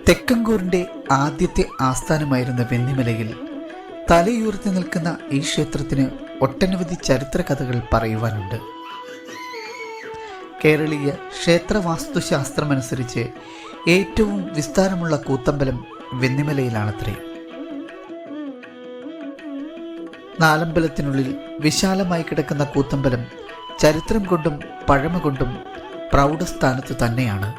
തെക്കൻകൂറിൻ്റെ ആദ്യത്തെ ആസ്ഥാനമായിരുന്ന വെന്നിമലയിൽ തലയുയർത്തി നിൽക്കുന്ന ഈ ക്ഷേത്രത്തിന് ഒട്ടനവധി ചരിത്ര കഥകൾ പറയുവാനുണ്ട്. കേരളീയ ക്ഷേത്ര വാസ്തുശാസ്ത്രമനുസരിച്ച് ഏറ്റവും വിസ്താരമുള്ള കൂത്തമ്പലം വെന്നിമലയിലാണത്രേ. നാലമ്പലത്തിനുള്ളിൽ വിശാലമായി കിടക്കുന്ന കൂത്തമ്പലം ചരിത്രം കൊണ്ടും പഴമ കൊണ്ടും പ്രൗഢസ്ഥാനത്ത് തന്നെയാണ്.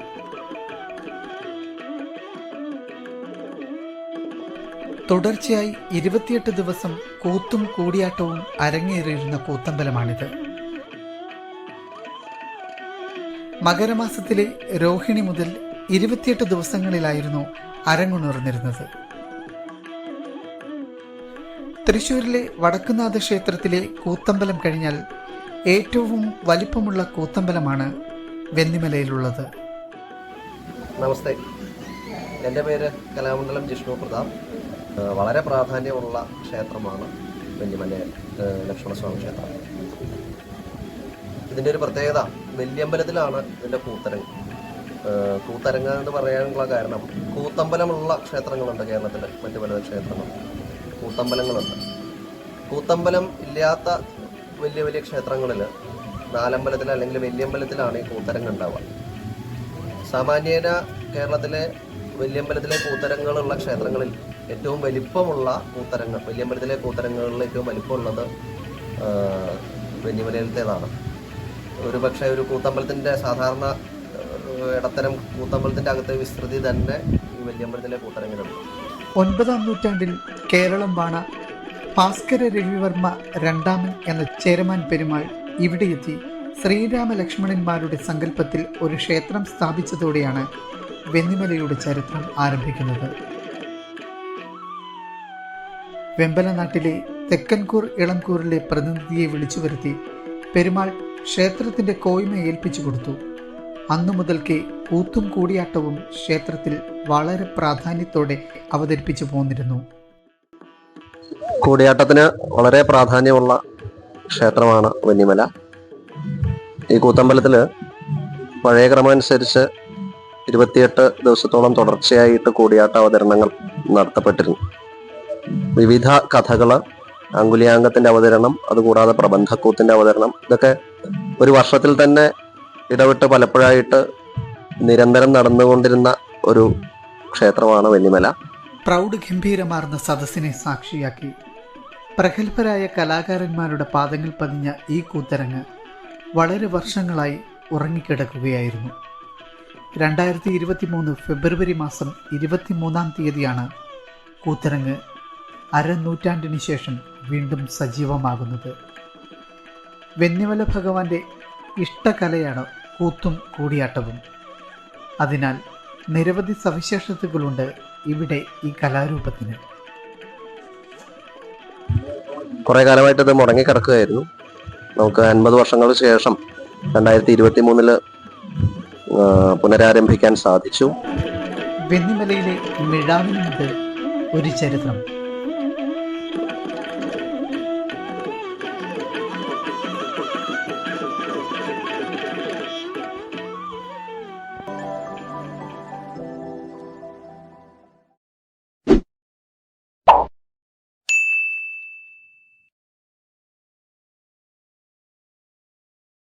തുടർച്ചയായി 28 ദിവസം കൂത്തും കൂടിയാട്ടവും അരങ്ങേറിയിരുന്ന കൂത്തമ്പലമാണിത്. മകരമാസത്തിലെ രോഹിണി മുതൽ 28 ദിവസങ്ങളിലായിരുന്നു അരങ്ങുണർന്നിരുന്നത്. തൃശ്ശൂരിലെ വടക്കുന്നാഥ ക്ഷേത്രത്തിലെ കൂത്തമ്പലം കഴിഞ്ഞാൽ ഏറ്റവും വലിപ്പമുള്ള കൂത്തമ്പലമാണ് വെന്നിമലയിലുള്ളത്. നമസ്തേ, എൻ്റെ പേര് കലാമണ്ഡലം ജിഷ്ണു പ്രതാപ്. വളരെ പ്രാധാന്യമുള്ള ക്ഷേത്രമാണ് വെന്നിമല ലക്ഷ്മണസ്വാമി ക്ഷേത്രം. ഇതിൻ്റെ ഒരു പ്രത്യേകത, വെല്ലിയമ്പലത്തിലാണ് ഇതിൻ്റെ കൂത്തരങ്ങ്. കൂത്തരങ്ങ് എന്ന് പറയാനുള്ള കാരണം, കൂത്തമ്പലമുള്ള ക്ഷേത്രങ്ങളുണ്ട് കേരളത്തിൽ, മറ്റു പല ക്ഷേത്രങ്ങൾ കൂത്തമ്പലങ്ങളുണ്ട്. കൂത്തമ്പലം ഇല്ലാത്ത വലിയ വലിയ ക്ഷേത്രങ്ങളിൽ നാലമ്പലത്തിൽ അല്ലെങ്കിൽ വെല്ലിയമ്പലത്തിലാണ് ഈ കൂത്തരങ്ങ് ഉണ്ടാവുക. സാമാന്യേന കേരളത്തിലെ വെല്ലിയമ്പലത്തിലെ കൂത്തരങ്ങളുള്ള ക്ഷേത്രങ്ങളിൽ ഏറ്റവും വലിപ്പമുള്ള കൂത്തരങ്ങ്, വെല്ലിയമ്പലത്തിലെ കൂത്തരങ്ങളിൽ ഏറ്റവും വലിപ്പമുള്ളത് വെന്നിമലയിലത്തേതാണ്. ഒരു പക്ഷേ ഒരു കൂത്തമ്പലത്തിൻ്റെ സാധാരണ ഇടത്തരം കൂത്തമ്പലത്തിൻ്റെ അകത്തെ വിസ്തൃതി തന്നെ ഈ വെല്ലിയമ്പലത്തിലെ കൂത്തരങ്ങിലുണ്ട്. 9-ാം നൂറ്റാണ്ടിൽ കേരളം വാണ ഭാസ്കര രവിവർമ്മ രണ്ടാമൻ എന്ന ചേരമാൻ പെരുമാൾ ഇവിടെയെത്തി ശ്രീരാമ ലക്ഷ്മണന്മാരുടെ സങ്കല്പത്തിൽ ഒരു ക്ഷേത്രം സ്ഥാപിച്ചതോടെയാണ് വെന്നിമലയുടെ ചരിത്രം ആരംഭിക്കുന്നത്. വെമ്പലനാട്ടിലെ തെക്കൻകൂർ ഇളംകൂറിലെ പ്രതിനിധിയെ വിളിച്ചു വരുത്തി പെരുമാൾ ക്ഷേത്രത്തിൻ്റെ കോയ്മ ഏൽപ്പിച്ചു കൊടുത്തു. അന്നു മുതൽക്കേ കൂത്തും കൂടിയാട്ടവും ക്ഷേത്രത്തിൽ വളരെ പ്രാധാന്യത്തോടെ അവതരിപ്പിച്ചു പോന്നിരുന്നു. കൂടിയാട്ടത്തിന് വളരെ പ്രാധാന്യമുള്ള ക്ഷേത്രമാണ് വെന്നിമല. ഈ കൂത്തമ്പലത്തിൽ പഴയ ക്രമമനുസരിച്ച് 28 ദിവസത്തോളം തുടർച്ചയായിട്ട് കൂടിയാട്ട അവതരണങ്ങൾ നടത്തപ്പെട്ടിരുന്നു. വിവിധ കഥകൾ, അങ്കുലിയാങ്കത്തിന്റെ അവതരണം, അതുകൂടാതെ പ്രബന്ധക്കൂത്തിന്റെ അവതരണം, ഇതൊക്കെ ഒരു വർഷത്തിൽ തന്നെ ഇടവിട്ട് പലപ്പോഴായിട്ട് നിരന്തരം നടന്നുകൊണ്ടിരുന്ന ഒരു ക്ഷേത്രമാണ് വെന്നിമല. പ്രൗഢഗംഭീരമാർന്ന സദസ്സിനെ സാക്ഷിയാക്കി പ്രഗത്ഭരായ കലാകാരന്മാരുടെ പാദങ്ങൾ പതിഞ്ഞ ഈ കൂത്തരങ്ങ് വളരെ വർഷങ്ങളായി ഉറങ്ങിക്കിടക്കുകയായിരുന്നു. 2023 ഫെബ്രുവരി മാസം 23-ാം തീയതിയാണ് കൂത്തരങ്ങ് അരനൂറ്റാണ്ടിന് ശേഷം വീണ്ടും സജീവമാകുന്നത്. വെന്നിമല ഭഗവാന്റെ ഇഷ്ടകലയാണ് കൂത്തും കൂടിയാട്ടവും. അതിനാൽ നിരവധി സവിശേഷതകളുണ്ട് ഇവിടെ ഈ കലാരൂപത്തിന്. കുറെ കാലമായിട്ട് ഇത് മുടങ്ങിക്കിടക്കുകയായിരുന്നു. നമുക്ക് 50 വർഷങ്ങൾക്ക് ശേഷം 2023 പുനരാരംഭിക്കാൻ സാധിച്ചു. വെന്നിമലയിലെ മിഴാവിന് മുതൽ ഒരു ചരിത്രം.